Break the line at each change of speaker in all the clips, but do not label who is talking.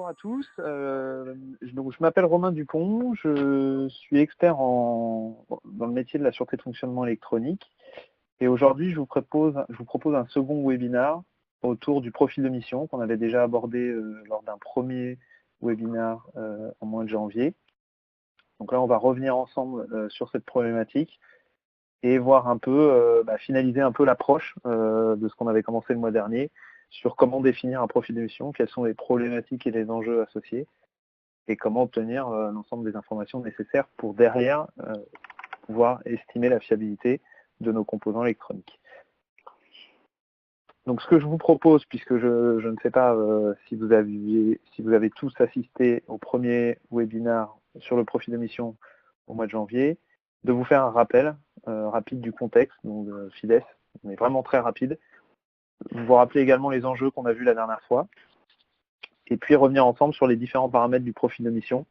bonjour à tous. Je m'appelle Romain Dupont, je suis expert dans le métier de la sûreté de fonctionnement électronique. Et aujourd'hui, je vous propose un second webinaire autour du profil de mission qu'on avait déjà abordé lors d'un premier webinaire en mois de janvier. Donc là, on va revenir ensemble sur cette problématique et voir un peu, finaliser un peu l'approche de ce qu'on avait commencé le mois dernier sur comment définir un profil de mission, quelles sont les problématiques et les enjeux associés, et comment obtenir l'ensemble des informations nécessaires pour derrière pouvoir estimer la fiabilité de nos composants électroniques. Donc ce que je vous propose, puisque je ne sais pas si vous avez tous assisté au premier webinaire sur le profil de mission au mois de janvier, de vous faire un rappel rapide du contexte, donc FIDES, mais vraiment très rapide. Vous rappeler également les enjeux qu'on a vus la dernière fois, et puis revenir ensemble sur les différents paramètres du profil de mission.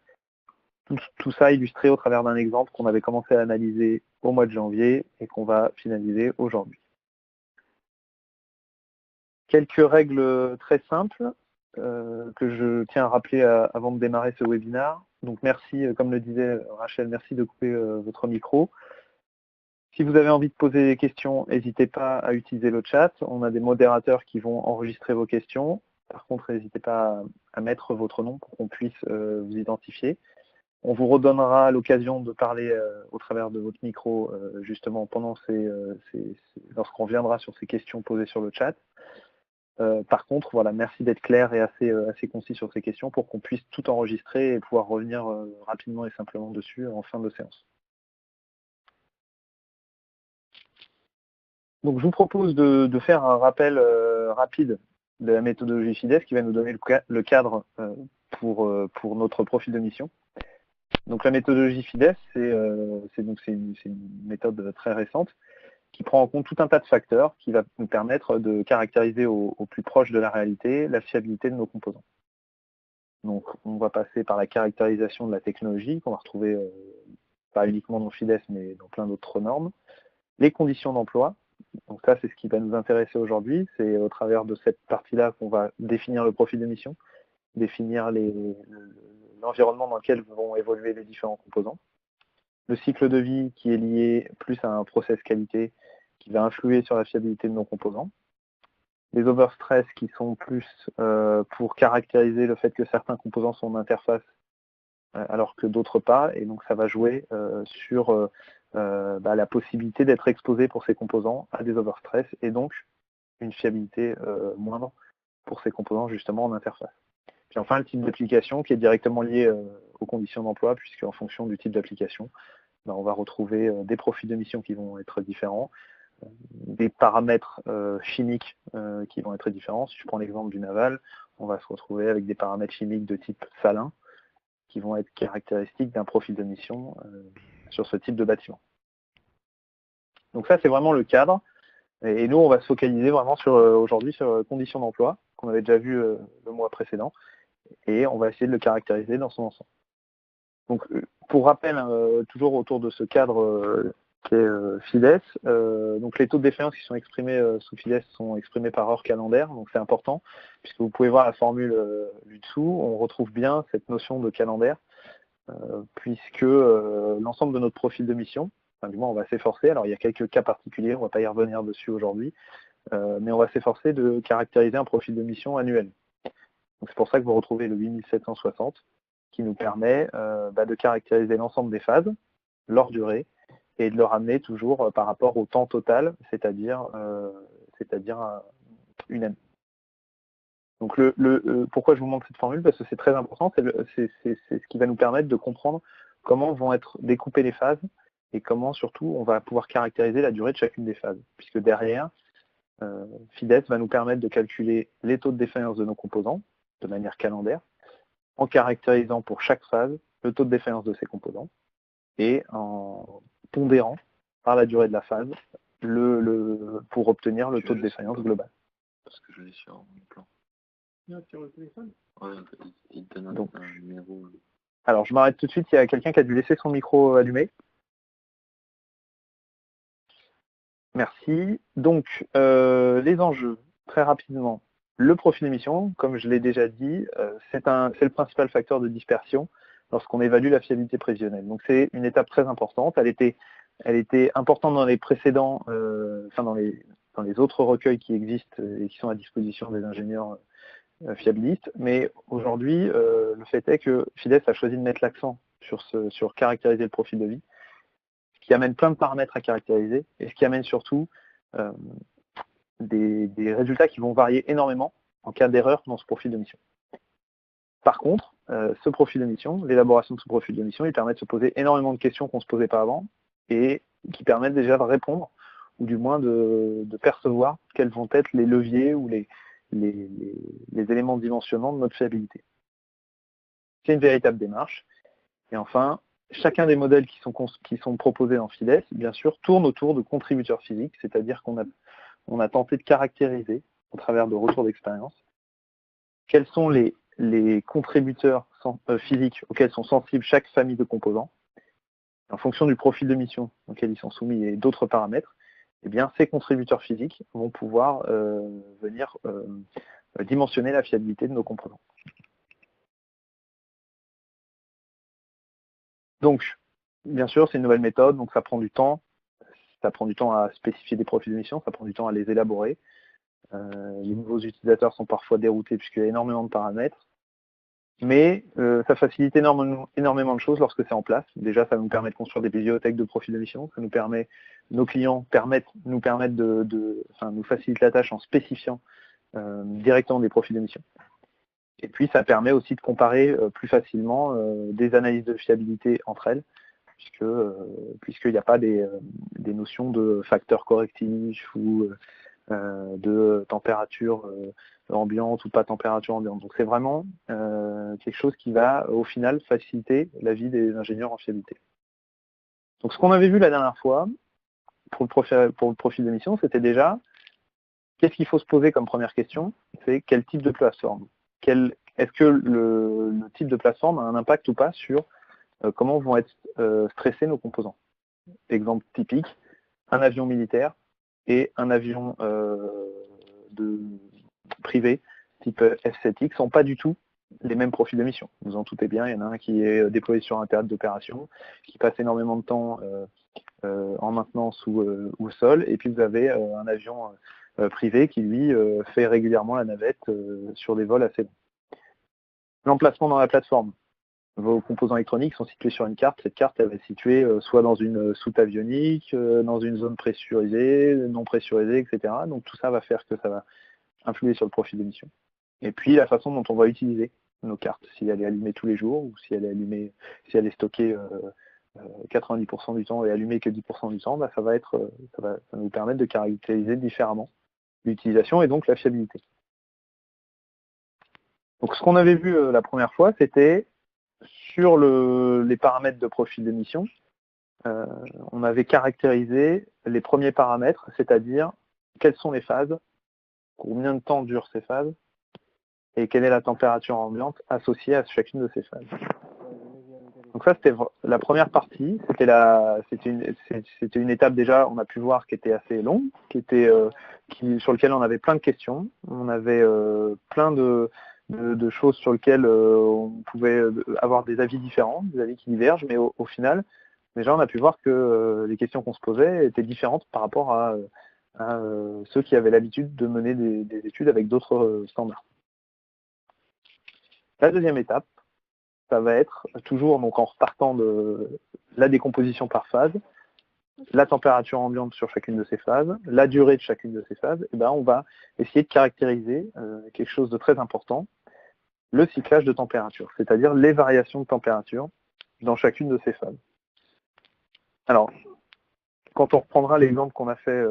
Tout ça illustré au travers d'un exemple qu'on avait commencé à analyser au mois de janvier et qu'on va finaliser aujourd'hui. Quelques règles très simples que je tiens à rappeler avant de démarrer ce webinaire. Donc merci, comme le disait Rachel, merci de couper votre micro. Si vous avez envie de poser des questions, n'hésitez pas à utiliser le chat. On a des modérateurs qui vont enregistrer vos questions. Par contre, n'hésitez pas à mettre votre nom pour qu'on puisse vous identifier. On vous redonnera l'occasion de parler au travers de votre micro justement pendant lorsqu'on reviendra sur ces questions posées sur le chat. Par contre, voilà, merci d'être clair et assez concis sur ces questions pour qu'on puisse tout enregistrer et pouvoir revenir rapidement et simplement dessus en fin de séance. Donc je vous propose de faire un rappel rapide de la méthodologie FIDES qui va nous donner le cadre pour notre profil de mission. Donc la méthodologie FIDES, c'est une méthode très récente qui prend en compte tout un tas de facteurs qui va nous permettre de caractériser au plus proche de la réalité la fiabilité de nos composants. Donc on va passer par la caractérisation de la technologie qu'on va retrouver pas uniquement dans FIDES mais dans plein d'autres normes, les conditions d'emploi. Donc ça, c'est ce qui va nous intéresser aujourd'hui. C'est au travers de cette partie-là qu'on va définir le profil de mission, définir l'environnement dans lequel vont évoluer les différents composants. Le cycle de vie qui est lié plus à un process qualité qui va influer sur la fiabilité de nos composants. Les overstress qui sont plus pour caractériser le fait que certains composants sont en interface alors que d'autres pas. Et donc ça va jouer sur la possibilité d'être exposé pour ces composants à des overstress et donc une fiabilité moindre pour ces composants justement en interface. Puis enfin le type d'application qui est directement lié aux conditions d'emploi puisque en fonction du type d'application, on va retrouver des profils de mission qui vont être différents, des paramètres chimiques qui vont être différents. Si je prends l'exemple du naval, on va se retrouver avec des paramètres chimiques de type salin qui vont être caractéristiques d'un profil de mission sur ce type de bâtiment. Donc ça, c'est vraiment le cadre. Et nous, on va se focaliser vraiment aujourd'hui sur conditions d'emploi, qu'on avait déjà vu le mois précédent, et on va essayer de le caractériser dans son ensemble. Donc, pour rappel, toujours autour de ce cadre qui est FIDES, donc les taux de défaillance qui sont exprimés sous FIDES sont exprimés par heure calendaire, donc c'est important, puisque vous pouvez voir la formule du dessous, on retrouve bien cette notion de calendaire, puisque l'ensemble de notre profil de mission, enfin, du moins on va s'efforcer, alors il y a quelques cas particuliers, on ne va pas y revenir dessus aujourd'hui, mais on va s'efforcer de caractériser un profil de mission annuel. Donc c'est pour ça que vous retrouvez le 8760, qui nous permet de caractériser l'ensemble des phases, leur durée, et de le ramener toujours par rapport au temps total, c'est-à-dire une année. Donc pourquoi je vous montre cette formule? Parce que c'est très important, c'est ce qui va nous permettre de comprendre comment vont être découpées les phases et comment surtout on va pouvoir caractériser la durée de chacune des phases. Puisque derrière, FIDES va nous permettre de calculer les taux de défaillance de nos composants de manière calendaire, en caractérisant pour chaque phase le taux de défaillance de ces composants et en pondérant par la durée de la phase pour obtenir le taux de défaillance global.
Parce que je l'ai sur mon plan.
Sur le téléphone?
Ouais, il donne
Donc,
un numéro.
Alors, je m'arrête tout de suite, il y a quelqu'un qui a dû laisser son micro allumé. Merci. Donc, les enjeux, très rapidement. Le profil d'émission, comme je l'ai déjà dit, c'est le principal facteur de dispersion lorsqu'on évalue la fiabilité prévisionnelle. Donc c'est une étape très importante. Elle était importante dans les précédents, dans les autres recueils qui existent et qui sont à disposition des ingénieurs fiabilistes. Mais aujourd'hui, le fait est que FIDES a choisi de mettre l'accent sur caractériser le profil de vie, ce qui amène plein de paramètres à caractériser et ce qui amène surtout des résultats qui vont varier énormément en cas d'erreur dans ce profil de mission. Par contre, ce profil de mission, l'élaboration de ce profil de mission, il permet de se poser énormément de questions qu'on ne se posait pas avant et qui permettent déjà de répondre ou du moins de percevoir quels vont être les leviers ou les éléments dimensionnants de notre fiabilité. C'est une véritable démarche. Et enfin, chacun des modèles qui sont proposés dans FIDES, bien sûr, tourne autour de contributeurs physiques, c'est-à-dire qu'on a tenté de caractériser, au travers de retours d'expérience, quels sont les contributeurs physiques auxquels sont sensibles chaque famille de composants. En fonction du profil de mission auquel ils sont soumis et d'autres paramètres, eh bien, ces contributeurs physiques vont pouvoir venir dimensionner la fiabilité de nos composants. Donc, bien sûr, c'est une nouvelle méthode, donc ça prend du temps. Ça prend du temps à spécifier des profils de mission, ça prend du temps à les élaborer. Les nouveaux utilisateurs sont parfois déroutés puisqu'il y a énormément de paramètres. Mais ça facilite énormément de choses lorsque c'est en place. Déjà, ça nous permet de construire des bibliothèques de profils de mission. Ça nous permet, nos clients nous facilitent la tâche en spécifiant directement des profils de mission. Et puis, ça permet aussi de comparer plus facilement des analyses de fiabilité entre elles, puisqu'il n'y a pas des notions de facteurs correctifs ou de température ambiante ou pas température ambiante. Donc c'est vraiment quelque chose qui va au final faciliter la vie des ingénieurs en fiabilité. Donc ce qu'on avait vu la dernière fois pour le profil d'émission, c'était déjà qu'est-ce qu'il faut se poser comme première question, c'est quel type de plateforme. Est-ce que le type de plateforme a un impact ou pas sur comment vont être stressés nos composants. Exemple typique, un avion militaire et un avion privé type F7X sont pas du tout les mêmes profils de mission. Vous en doutez bien, il y en a un qui est déployé sur un théâtre d'opération, qui passe énormément de temps en maintenance ou au sol, et puis vous avez un avion privé qui, lui, fait régulièrement la navette sur des vols assez longs. L'emplacement dans la plateforme. Vos composants électroniques sont situés sur une carte. Cette carte, elle va être située soit dans une soute avionique, dans une zone pressurisée, non pressurisée, etc. Donc tout ça va faire que ça va influer sur le profil d'émission. Et puis la façon dont on va utiliser nos cartes, si elle est allumée tous les jours ou si elle est stockée 90% du temps et allumée que 10% du temps, bah, ça va nous permettre de caractériser différemment l'utilisation et donc la fiabilité. Donc ce qu'on avait vu la première fois, c'était sur les paramètres de profil d'émission, on avait caractérisé les premiers paramètres, c'est-à-dire quelles sont les phases, combien de temps durent ces phases, et quelle est la température ambiante associée à chacune de ces phases. Donc ça, c'était la première partie, c'était une étape déjà, on a pu voir, qui était assez longue, sur lequel on avait plein de questions, on avait plein de choses sur lesquelles on pouvait avoir des avis différents, des avis qui divergent, mais au final, déjà on a pu voir que les questions qu'on se posait étaient différentes par rapport à ceux qui avaient l'habitude de mener des études avec d'autres standards. La deuxième étape, ça va être toujours donc en repartant de la décomposition par phase, la température ambiante sur chacune de ces phases, la durée de chacune de ces phases, et ben on va essayer de caractériser quelque chose de très important, le cyclage de température, c'est-à-dire les variations de température dans chacune de ces phases. Alors, quand on reprendra l'exemple qu'on a fait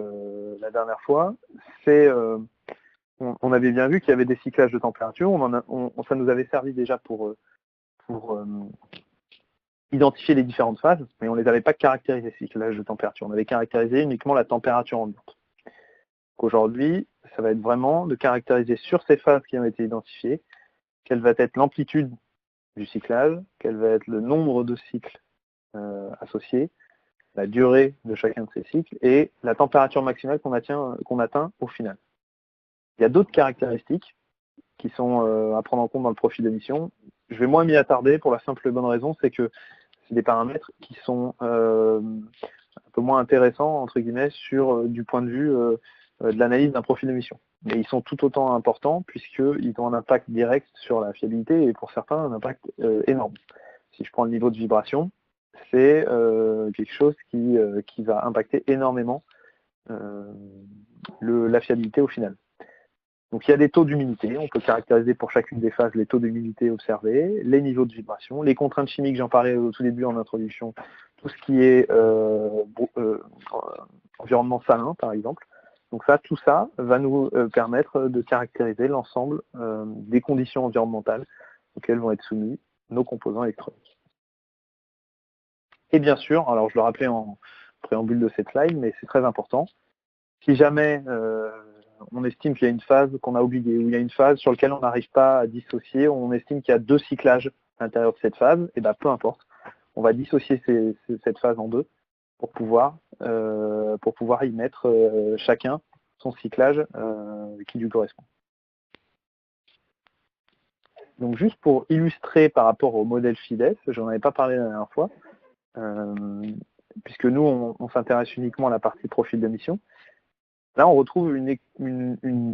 la dernière fois, on avait bien vu qu'il y avait des cyclages de température, ça nous avait servi déjà pour identifier les différentes phases, mais on ne les avait pas caractérisés, ces cyclages de température. On avait caractérisé uniquement la température ambiante. Aujourd'hui, ça va être vraiment de caractériser sur ces phases qui ont été identifiées, quelle va être l'amplitude du cyclage, quel va être le nombre de cycles associés, la durée de chacun de ces cycles et la température maximale qu'on atteint au final. Il y a d'autres caractéristiques qui sont à prendre en compte dans le profil d'émission. Je vais moins m'y attarder pour la simple et bonne raison, c'est que c'est des paramètres qui sont un peu moins intéressants, entre guillemets, du point de vue de l'analyse d'un profil d'émission. Mais ils sont tout autant importants puisqu'ils ont un impact direct sur la fiabilité et pour certains un impact énorme. Si je prends le niveau de vibration, c'est quelque chose qui va impacter énormément la fiabilité au final. Donc il y a des taux d'humidité, on peut caractériser pour chacune des phases les taux d'humidité observés, les niveaux de vibration, les contraintes chimiques, j'en parlais au tout début en introduction, tout ce qui est environnement salin par exemple. Donc tout ça va nous permettre de caractériser l'ensemble des conditions environnementales auxquelles vont être soumis nos composants électroniques. Et bien sûr, alors je le rappelais en préambule de cette slide, mais c'est très important, si jamais on estime qu'il y a une phase qu'on a oubliée, ou il y a une phase sur laquelle on n'arrive pas à dissocier, on estime qu'il y a 2 cyclages à l'intérieur de cette phase, et bien peu importe, on va dissocier cette phase en 2 pour pouvoir y mettre chacun son cyclage qui lui correspond. Donc juste pour illustrer par rapport au modèle FIDES, j'en avais pas parlé la dernière fois, puisque nous on s'intéresse uniquement à la partie profil d'émission. Là, on retrouve une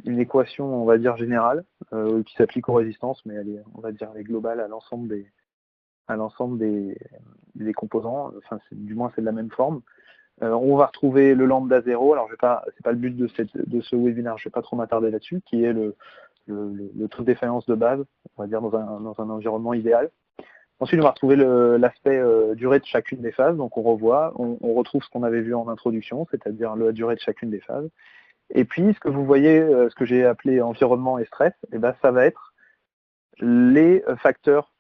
équation, on va dire, générale, qui s'applique aux résistances, mais on va dire, elle est globale à l'ensemble des composants, enfin, du moins, c'est de la même forme. On va retrouver le lambda 0, alors c'est pas le but de ce webinaire, je ne vais pas trop m'attarder là-dessus, qui est le taux de défaillance de base, on va dire, dans un environnement idéal. Ensuite, on va retrouver l'aspect durée de chacune des phases. Donc, on retrouve ce qu'on avait vu en introduction, c'est-à-dire la durée de chacune des phases. Et puis, ce que vous voyez, ce que j'ai appelé environnement et stress, eh ben, ça va être les facteurs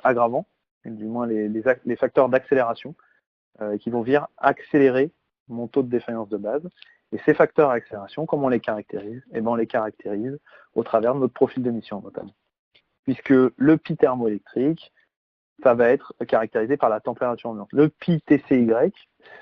aggravants, du moins les facteurs d'accélération, qui vont venir accélérer mon taux de défaillance de base. Et ces facteurs d'accélération, comment on les caractérise? Eh ben, on les caractérise au travers de notre profil d'émission, notamment. Puisque le pi thermoélectrique, ça va être caractérisé par la température ambiante. Le pi TCY,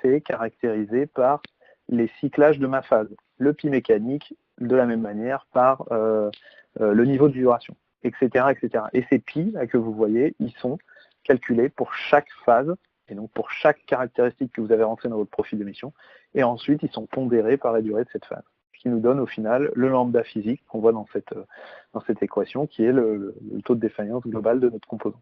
c'est caractérisé par les cyclages de ma phase. Le pi mécanique, de la même manière, par le niveau de vibration, etc., etc. Et ces pi là, que vous voyez, ils sont calculés pour chaque phase, et donc pour chaque caractéristique que vous avez rentrée dans votre profil d'émission, et ensuite ils sont pondérés par la durée de cette phase, qui nous donne au final le lambda physique qu'on voit dans cette équation, qui est le taux de défaillance global de notre composant.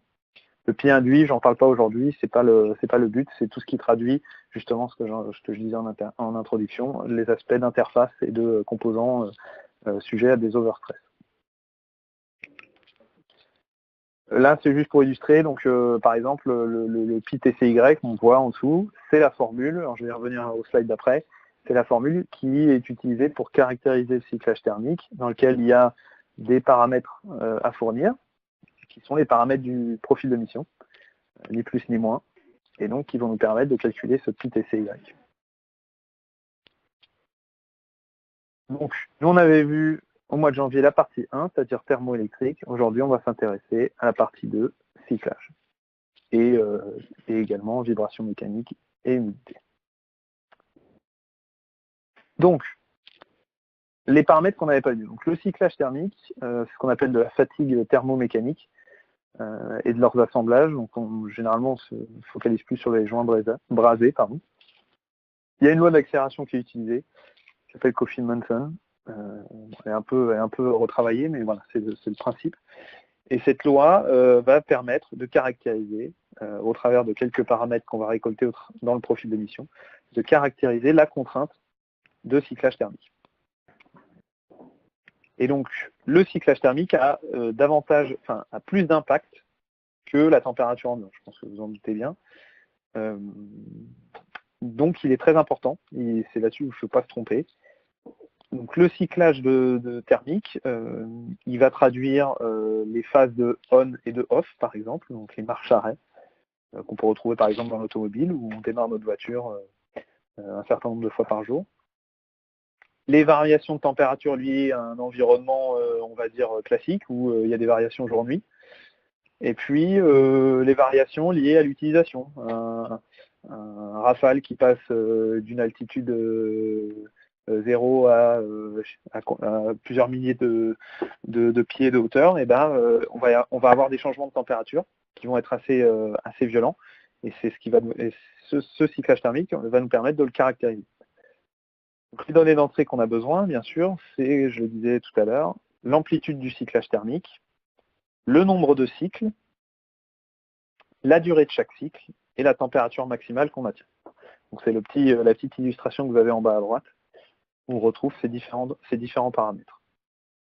Le pi induit, j'en parle pas aujourd'hui, c'est pas le but, c'est tout ce qui traduit justement ce que je disais en introduction, les aspects d'interface et de composants sujets à des overstress. Là, c'est juste pour illustrer, donc par exemple, le pi TCY qu'on voit en dessous, c'est la formule, alors je vais revenir au slide d'après, c'est la formule qui est utilisée pour caractériser le cyclage thermique, dans lequel il y a des paramètres à fournir, qui sont les paramètres du profil d'émission, ni plus ni moins, et donc qui vont nous permettre de calculer ce petit TCY. Donc, nous on avait vu au mois de janvier la partie 1, c'est-à-dire thermoélectrique. Aujourd'hui, on va s'intéresser à la partie 2, cyclage, et également vibration mécanique et humidité. Donc, les paramètres qu'on n'avait pas vus. Donc, le cyclage thermique, c'est ce qu'on appelle de la fatigue thermomécanique, et de leurs assemblages. Donc généralement on se focalise plus sur les joints brasés. Il y a une loi d'accélération qui est utilisée, qui s'appelle Coffin-Manson. Elle est un peu retravaillée, mais voilà, c'est le principe. Et cette loi va permettre de caractériser, au travers de quelques paramètres qu'on va récolter dans le profil d'émission, de caractériser la contrainte de cyclage thermique. Et donc, le cyclage thermique a plus d'impact que la température ambiante. Je pense que vous en doutez bien. Donc, il est très important. C'est là-dessus où il ne faut pas se tromper. Donc, le cyclage thermique, il va traduire les phases de on et de off, par exemple, donc les marches-arrêts, qu'on peut retrouver par exemple dans l'automobile, où on démarre notre voiture un certain nombre de fois par jour. Les variations de température liées à un environnement, on va dire, classique, où il y a des variations jour-nuit. Et puis, les variations liées à l'utilisation. Un Rafale qui passe d'une altitude 0 à à plusieurs milliers de pieds de hauteur, et on va avoir des changements de température qui vont être assez violents. Et c'est ce cyclage thermique va nous permettre de le caractériser. Donc, les données d'entrée qu'on a besoin, bien sûr, c'est, je le disais tout à l'heure, l'amplitude du cyclage thermique, le nombre de cycles, la durée de chaque cycle et la température maximale qu'on attend. Donc c'est la petite illustration que vous avez en bas à droite, où on retrouve ces différents paramètres.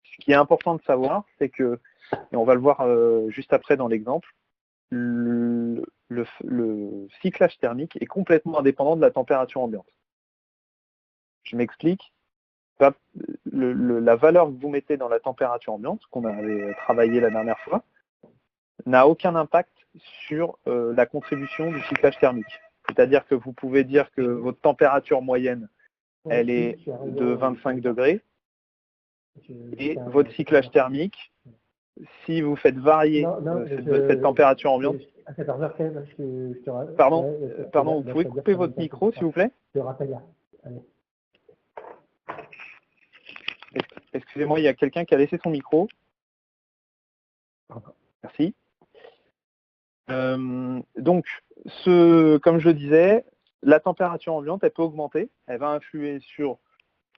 Ce qui est important de savoir, c'est que, et on va le voir juste après dans l'exemple, le cyclage thermique est complètement indépendant de la température ambiante. Je m'explique. La valeur que vous mettez dans la température ambiante, qu'on avait travaillé la dernière fois, n'a aucun impact sur la contribution du cyclage thermique. C'est-à-dire que vous pouvez dire que votre température moyenne, elle est de 25 degrés, et votre cyclage thermique, si vous faites varier cette température ambiante... Pardon, vous pouvez couper votre micro, s'il vous plaît? Excusez-moi, il y a quelqu'un qui a laissé son micro. Merci. Donc, comme je le disais, la température ambiante, elle peut augmenter, elle va influer sur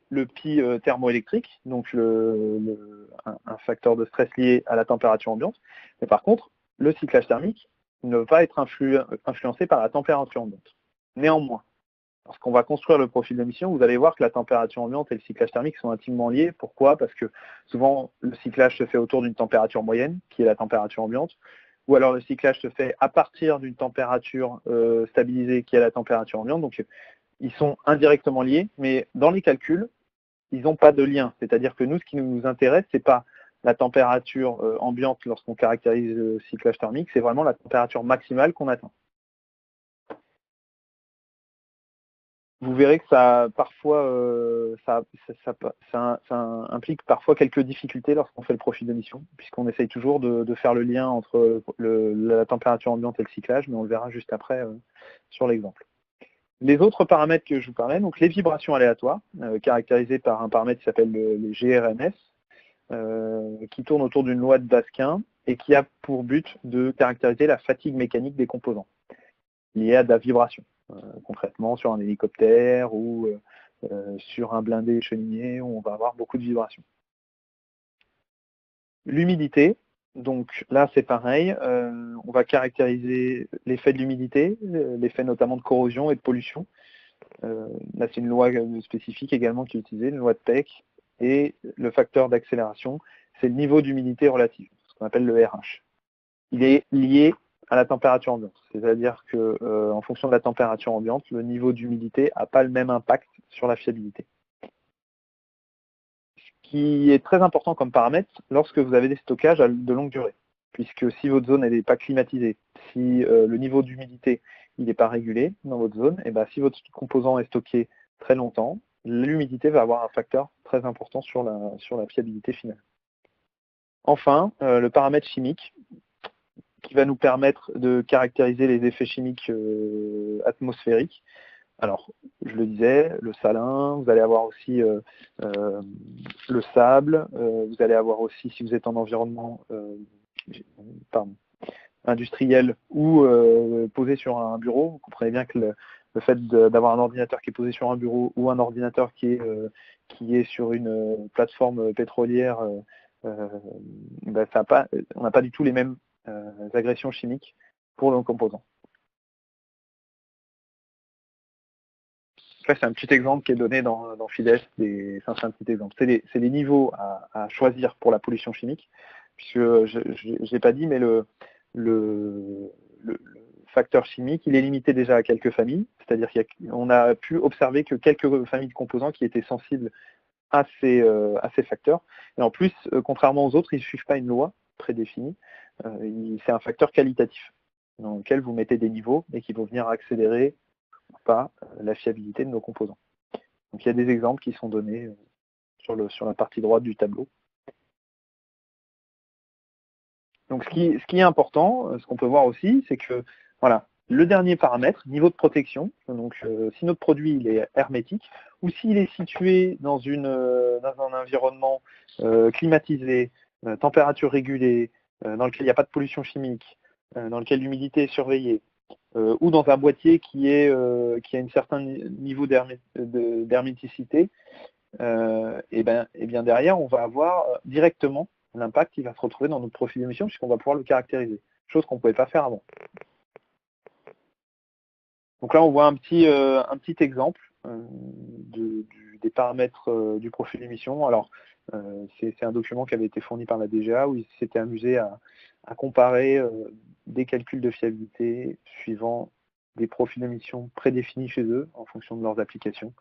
le pi thermoélectrique, donc un facteur de stress lié à la température ambiante. Mais par contre, le cyclage thermique ne va pas être influencé par la température ambiante. Néanmoins, lorsqu'on va construire le profil d'émission, vous allez voir que la température ambiante et le cyclage thermique sont intimement liés. Pourquoi? Parce que souvent, le cyclage se fait autour d'une température moyenne, qui est la température ambiante, ou alors le cyclage se fait à partir d'une température stabilisée, qui est la température ambiante. Donc, ils sont indirectement liés, mais dans les calculs, ils n'ont pas de lien. C'est-à-dire que nous, ce qui nous intéresse, ce n'est pas la température ambiante lorsqu'on caractérise le cyclage thermique, c'est vraiment la température maximale qu'on atteint. Vous verrez que ça implique parfois quelques difficultés lorsqu'on fait le profil d'émission, puisqu'on essaye toujours de faire le lien entre la température ambiante et le cyclage, mais on le verra juste après sur l'exemple. Les autres paramètres que je vous parlais, donc les vibrations aléatoires, caractérisées par un paramètre qui s'appelle le GRMS, qui tourne autour d'une loi de Basquin et qui a pour but de caractériser la fatigue mécanique des composants liée à de la vibration. Concrètement, sur un hélicoptère ou sur un blindé chenillé, où on va avoir beaucoup de vibrations. L'humidité, donc là c'est pareil, on va caractériser l'effet de l'humidité, l'effet notamment de corrosion et de pollution. Là c'est une loi spécifique également qui est utilisée, une loi de Peck, et le facteur d'accélération, c'est le niveau d'humidité relative, ce qu'on appelle le RH. Il est lié à la température ambiante, c'est-à-dire que en fonction de la température ambiante, le niveau d'humidité n'a pas le même impact sur la fiabilité. Ce qui est très important comme paramètre lorsque vous avez des stockages de longue durée, puisque si votre zone n'est pas climatisée, si le niveau d'humidité n'est pas régulé dans votre zone, et si votre composant est stocké très longtemps, l'humidité va avoir un facteur très important sur la fiabilité finale. Enfin, le paramètre chimique, qui va nous permettre de caractériser les effets chimiques atmosphériques. Alors, je le disais, le salin, vous allez avoir aussi le sable, vous allez avoir aussi, si vous êtes en environnement industriel ou posé sur un bureau, vous comprenez bien que le fait d'avoir un ordinateur qui est posé sur un bureau ou un ordinateur qui est sur une plateforme pétrolière, on n'a pas du tout les mêmes agressions chimiques pour le composant. Ça, c'est un petit exemple qui est donné dans FIDES, c'est un petit exemple. C'est les niveaux à choisir pour la pollution chimique, puisque je n'ai pas dit, mais le facteur chimique, il est limité déjà à quelques familles, c'est-à-dire qu'on a pu observer que quelques familles de composants qui étaient sensibles à ces facteurs. Et en plus, contrairement aux autres, ils ne suivent pas une loi prédéfinie, c'est un facteur qualitatif dans lequel vous mettez des niveaux et qui vont venir accélérer ou pas la fiabilité de nos composants. Donc il y a des exemples qui sont donnés sur la partie droite du tableau. Donc ce qui est important, ce qu'on peut voir aussi, c'est que voilà, le dernier paramètre, niveau de protection, donc si notre produit il est hermétique, ou s'il est situé dans un environnement climatisé, température régulée, dans lequel il n'y a pas de pollution chimique, dans lequel l'humidité est surveillée, ou dans un boîtier qui a un certain niveau d'herméticité, et bien derrière, on va avoir directement l'impact qui va se retrouver dans notre profil d'émission, puisqu'on va pouvoir le caractériser, chose qu'on ne pouvait pas faire avant. Donc là, on voit un petit exemple des paramètres du profil d'émission. Alors, c'est un document qui avait été fourni par la DGA où ils s'étaient amusés à comparer des calculs de fiabilité suivant des profils d'émission prédéfinis chez eux en fonction de leurs applications.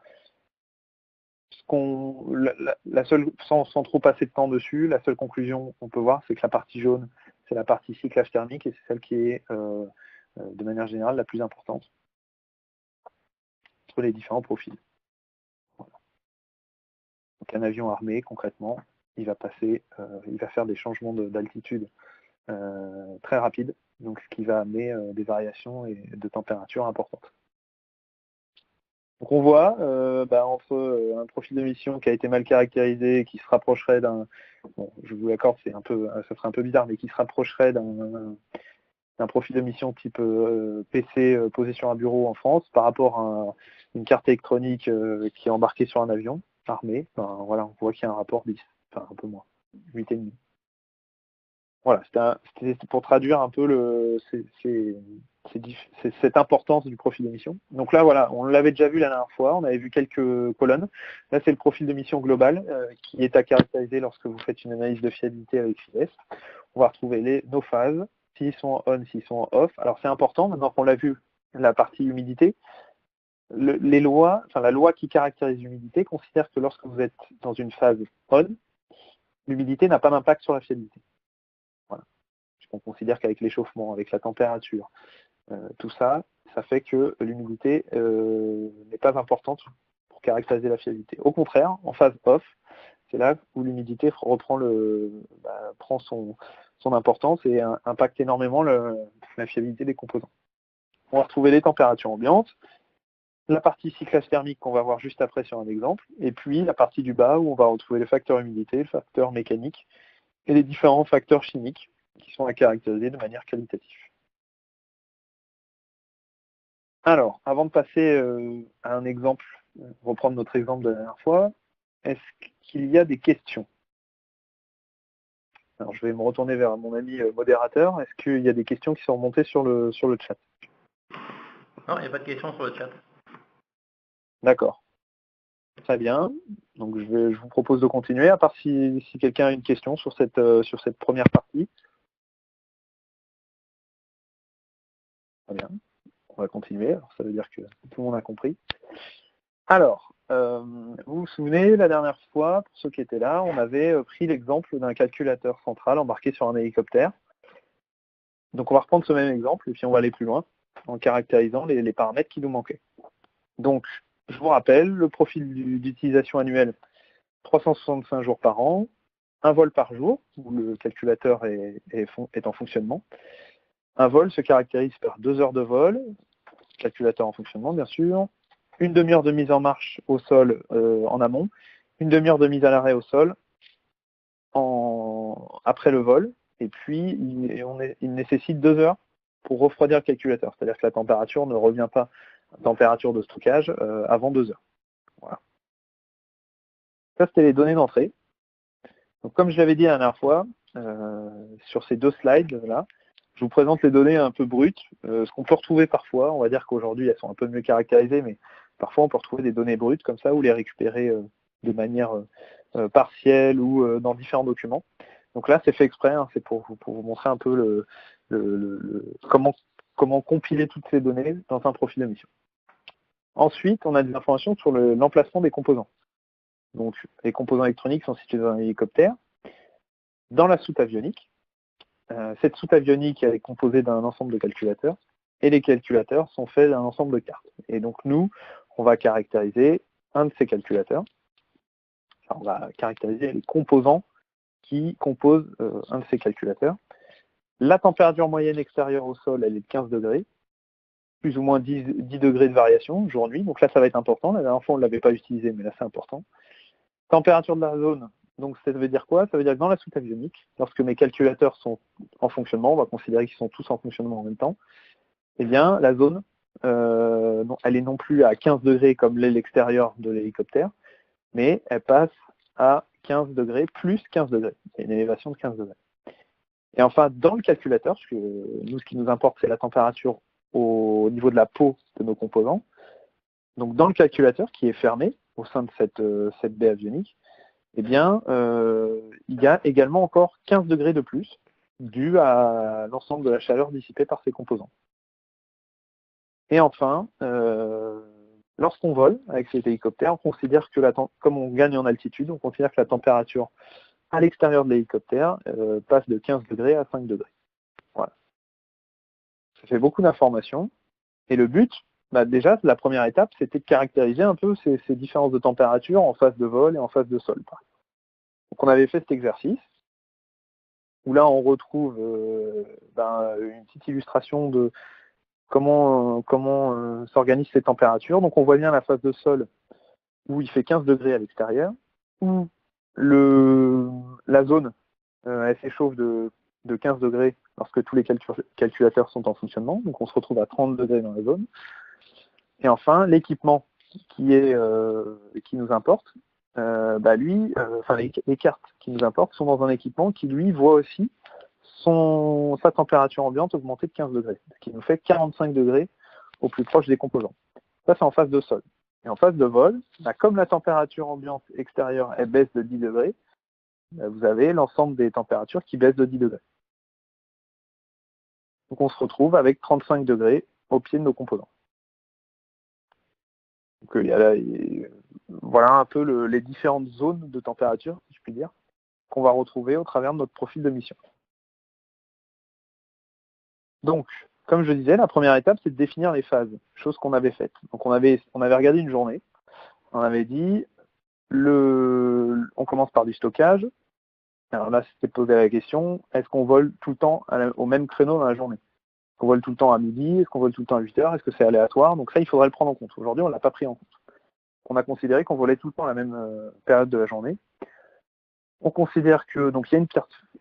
Sans trop passer de temps dessus, la seule conclusion qu'on peut voir, c'est que la partie jaune, c'est la partie cyclage thermique et c'est celle qui est, de manière générale, la plus importante entre les différents profils. Voilà. Donc un avion armé, concrètement, il va faire des changements d'altitude très rapides, donc ce qui va amener des variations de température importantes. Donc on voit entre un profil de mission qui a été mal caractérisé, qui se rapprocherait je vous l'accorde, ça serait un peu bizarre, mais qui se rapprocherait d'un profil de mission type PC posé sur un bureau en France par rapport à une carte électronique qui est embarquée sur un avion armé, voilà, on voit qu'il y a un rapport 10, enfin un peu moins, 8,5. Voilà, c'était pour traduire un peu cette importance du profil de mission. Donc là, voilà, on l'avait déjà vu la dernière fois, on avait vu quelques colonnes. Là, c'est le profil de mission global qui est à caractériser lorsque vous faites une analyse de fiabilité avec FIDES. On va retrouver nos phases, s'ils sont en on, s'ils sont en off. Alors c'est important, maintenant qu'on l'a vu, la partie humidité, la loi qui caractérise l'humidité considère que lorsque vous êtes dans une phase on, l'humidité n'a pas d'impact sur la fiabilité. Voilà. On considère qu'avec l'échauffement, avec la température, tout ça, ça fait que l'humidité n'est pas importante pour caractériser la fiabilité. Au contraire, en phase off, c'est là où l'humidité prend son importance et impacte énormément la fiabilité des composants. On va retrouver les températures ambiantes, la partie cyclage thermique qu'on va voir juste après sur un exemple, et puis la partie du bas où on va retrouver le facteur humidité, le facteur mécanique et les différents facteurs chimiques qui sont à caractériser de manière qualitative. Alors, avant de passer à un exemple, reprendre notre exemple de la dernière fois, est-ce qu'il y a des questions? Alors, je vais me retourner vers mon ami modérateur. Est-ce qu'il y a des questions qui sont remontées sur le chat?
Non, il n'y a pas de questions sur le chat.
D'accord. Très bien. Donc, je vous propose de continuer, à part si quelqu'un a une question sur cette première partie. Très bien. On va continuer. Alors, ça veut dire que tout le monde a compris. Alors, vous vous souvenez, la dernière fois, pour ceux qui étaient là, on avait pris l'exemple d'un calculateur central embarqué sur un hélicoptère. Donc on va reprendre ce même exemple et puis on va aller plus loin en caractérisant les paramètres qui nous manquaient. Donc, je vous rappelle, le profil d'utilisation annuelle, 365 jours par an, un vol par jour, où le calculateur est en fonctionnement. Un vol se caractérise par 2 heures de vol, calculateur en fonctionnement bien sûr, une demi-heure de mise en marche au sol en amont, une demi-heure de mise à l'arrêt au sol après le vol, et puis il nécessite 2 heures pour refroidir le calculateur, c'est-à-dire que la température ne revient pas à la température de stockage avant 2 heures. Voilà. Ça, c'était les données d'entrée. Donc, comme je l'avais dit la dernière fois, sur ces 2 slides-là, je vous présente les données un peu brutes, ce qu'on peut retrouver parfois. On va dire qu'aujourd'hui, elles sont un peu mieux caractérisées, mais parfois, on peut retrouver des données brutes comme ça, ou les récupérer de manière partielle ou dans différents documents. Donc là, c'est fait exprès, hein, c'est pour vous montrer un peu comment compiler toutes ces données dans un profil de mission. Ensuite, on a des informations sur l'emplacement des composants. Donc, les composants électroniques sont situés dans un hélicoptère, dans la soute avionique. Cette soute avionique est composée d'un ensemble de calculateurs, et les calculateurs sont faits d'un ensemble de cartes. Et donc nous, on va caractériser un de ces calculateurs. Enfin, on va caractériser les composants qui composent un de ces calculateurs. La température moyenne extérieure au sol, elle est de 15 degrés. plus ou moins 10 degrés de variation jour-nuit. Donc là, ça va être important. La dernière fois, on ne l'avait pas utilisé, mais là, c'est important. Température de la zone. Donc ça veut dire quoi? Ça veut dire que dans la soute avionique, lorsque mes calculateurs sont en fonctionnement, on va considérer qu'ils sont tous en fonctionnement en même temps, eh bien, la zone, elle est non plus à 15 degrés comme l'est l'extérieur de l'hélicoptère, mais elle passe à 15 degrés plus 15 degrés. Il y a une élévation de 15 degrés. Et enfin, dans le calculateur, parce que nous, ce qui nous importe, c'est la température au niveau de la peau de nos composants. Donc, dans le calculateur, qui est fermé au sein de cette baie avionique, eh bien, il y a également encore 15 degrés de plus, dû à l'ensemble de la chaleur dissipée par ces composants. Et enfin, lorsqu'on vole avec cet hélicoptère, on considère que comme on gagne en altitude, on considère que la température à l'extérieur de l'hélicoptère passe de 15 degrés à 5 degrés. Voilà. Ça fait beaucoup d'informations. Et le but, déjà, la première étape, c'était de caractériser un peu ces différences de température en phase de vol et en phase de sol. Donc on avait fait cet exercice, où là on retrouve une petite illustration de comment s'organisent ces températures. Donc on voit bien la phase de sol où il fait 15 degrés à l'extérieur, où la zone elle s'échauffe de 15 degrés lorsque tous les calculateurs sont en fonctionnement. Donc on se retrouve à 30 degrés dans la zone. Et enfin, l'équipement qui nous importe, les cartes qui nous importent sont dans un équipement qui, lui, voit aussi sa température ambiante augmenter de 15 degrés, ce qui nous fait 45 degrés au plus proche des composants. Ça, c'est en phase de sol. Et en phase de vol, comme la température ambiante extérieure elle baisse de 10 degrés, vous avez l'ensemble des températures qui baissent de 10 degrés. Donc on se retrouve avec 35 degrés au pied de nos composants. Donc voilà un peu les différentes zones de température, si je puis dire, qu'on va retrouver au travers de notre profil de mission. Donc, comme je disais, la première étape, c'est de définir les phases, chose qu'on avait faite. Donc on avait regardé une journée, on avait dit, on commence par du stockage. Alors là, c'était posé la question, est-ce qu'on vole tout le temps au même créneau dans la journée? Est-ce qu'on vole tout le temps à midi? Est-ce qu'on vole tout le temps à 8 heures? Est-ce que c'est aléatoire? Donc ça, il faudrait le prendre en compte. Aujourd'hui, on ne l'a pas pris en compte. On a considéré qu'on volait tout le temps à la même période de la journée. On considère que donc il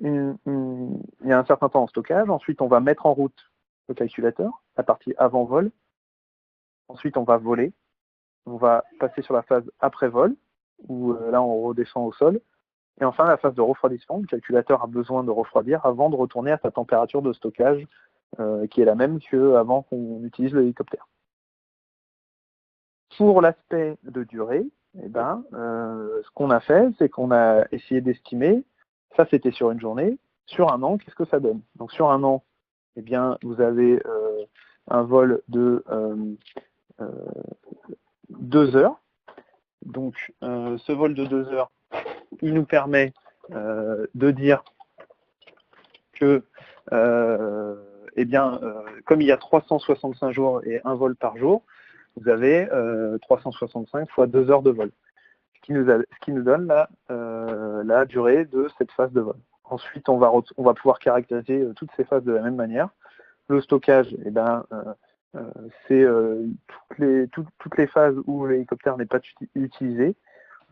y a un certain temps en stockage. Ensuite, on va mettre en route le calculateur, la partie avant vol. Ensuite, on va voler. On va passer sur la phase après vol, où là, on redescend au sol. Et enfin, la phase de refroidissement. Le calculateur a besoin de refroidir avant de retourner à sa température de stockage, qui est la même qu'avant qu'on utilise l'hélicoptère. Pour l'aspect de durée, ce qu'on a fait, c'est qu'on a essayé d'estimer, ça c'était sur une journée, sur un an, qu'est-ce que ça donne? Donc sur un an, vous avez un vol de 2 heures. Donc ce vol de 2 heures, il nous permet de dire que comme il y a 365 jours et un vol par jour, vous avez 365 fois 2 heures de vol, ce qui nous donne la durée de cette phase de vol. Ensuite, on va pouvoir caractériser toutes ces phases de la même manière. Le stockage, c'est toutes les phases où l'hélicoptère n'est pas utilisé.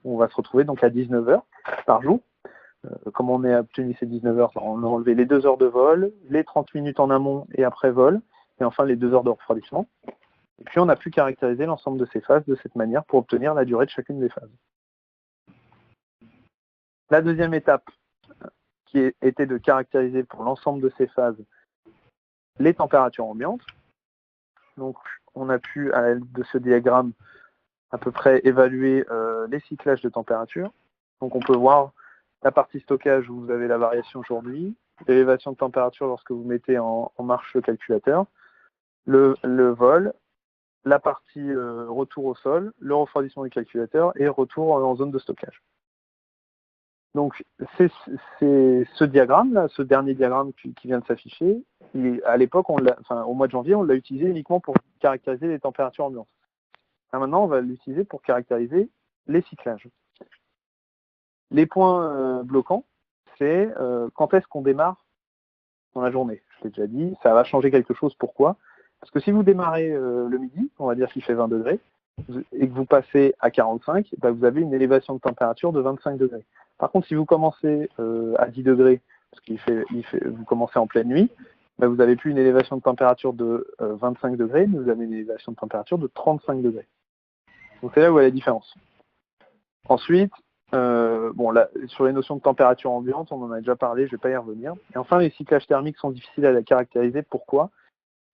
On va se retrouver donc à 19 heures par jour. Comme on a obtenu ces 19 heures, on a enlevé les 2 heures de vol, les 30 minutes en amont et après vol, et enfin les 2 heures de refroidissement. Et puis on a pu caractériser l'ensemble de ces phases de cette manière pour obtenir la durée de chacune des phases. La deuxième étape, qui était de caractériser pour l'ensemble de ces phases les températures ambiantes. Donc on a pu, à l'aide de ce diagramme, à peu près évaluer les cyclages de température. Donc on peut voir la partie stockage où vous avez la variation aujourd'hui, l'élévation de température lorsque vous mettez en marche le calculateur, le vol, la partie retour au sol, le refroidissement du calculateur et retour en zone de stockage. Donc c'est ce diagramme-là, ce dernier diagramme qui vient de s'afficher, à l'époque, au mois de janvier, on l'a utilisé uniquement pour caractériser les températures ambiantes. Maintenant, on va l'utiliser pour caractériser les cyclages. Les points bloquants, c'est quand est-ce qu'on démarre dans la journée. Je l'ai déjà dit, ça va changer quelque chose. Pourquoi? Parce que si vous démarrez le midi, on va dire qu'il fait 20 degrés, et que vous passez à 45, bah, vous avez une élévation de température de 25 degrés. Par contre, si vous commencez à 10 degrés, parce vous commencez en pleine nuit, bah, vous n'avez plus une élévation de température de 25 degrés, mais vous avez une élévation de température de 35 degrés. Donc c'est là où il y a la différence. Ensuite, là, sur les notions de température ambiante, on en a déjà parlé, je ne vais pas y revenir. Et enfin, les cyclages thermiques sont difficiles à caractériser. Pourquoi ?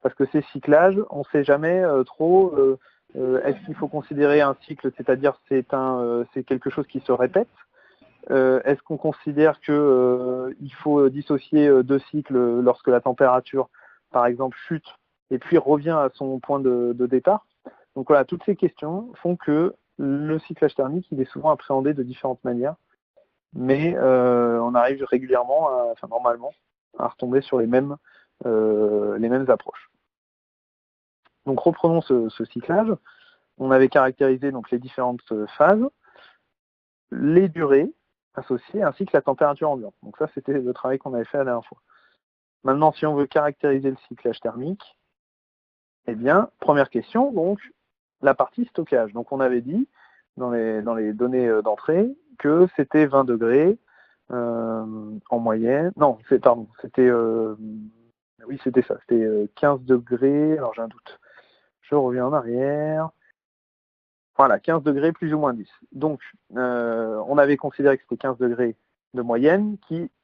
Parce que ces cyclages, on ne sait jamais trop est-ce qu'il faut considérer un cycle, c'est-à-dire c'est quelque chose qui se répète. Est-ce qu'on considère qu'il faut dissocier deux cycles lorsque la température, par exemple, chute et puis revient à son point de départ? Donc voilà, toutes ces questions font que le cyclage thermique, il est souvent appréhendé de différentes manières, mais on arrive régulièrement, normalement, à retomber sur les mêmes approches. Donc reprenons ce cyclage. On avait caractérisé donc les différentes phases, les durées associées ainsi que la température ambiante. Donc ça, c'était le travail qu'on avait fait la dernière fois. Maintenant, si on veut caractériser le cyclage thermique, eh bien, première question, donc, la partie stockage. Donc on avait dit, dans les données d'entrée, que c'était 20 degrés en moyenne. Non, c'était... oui, c'était ça, c'était 15 degrés, alors j'ai un doute. Je reviens en arrière. Voilà, 15 degrés plus ou moins 10. Donc, on avait considéré que c'était 15 degrés de moyenne,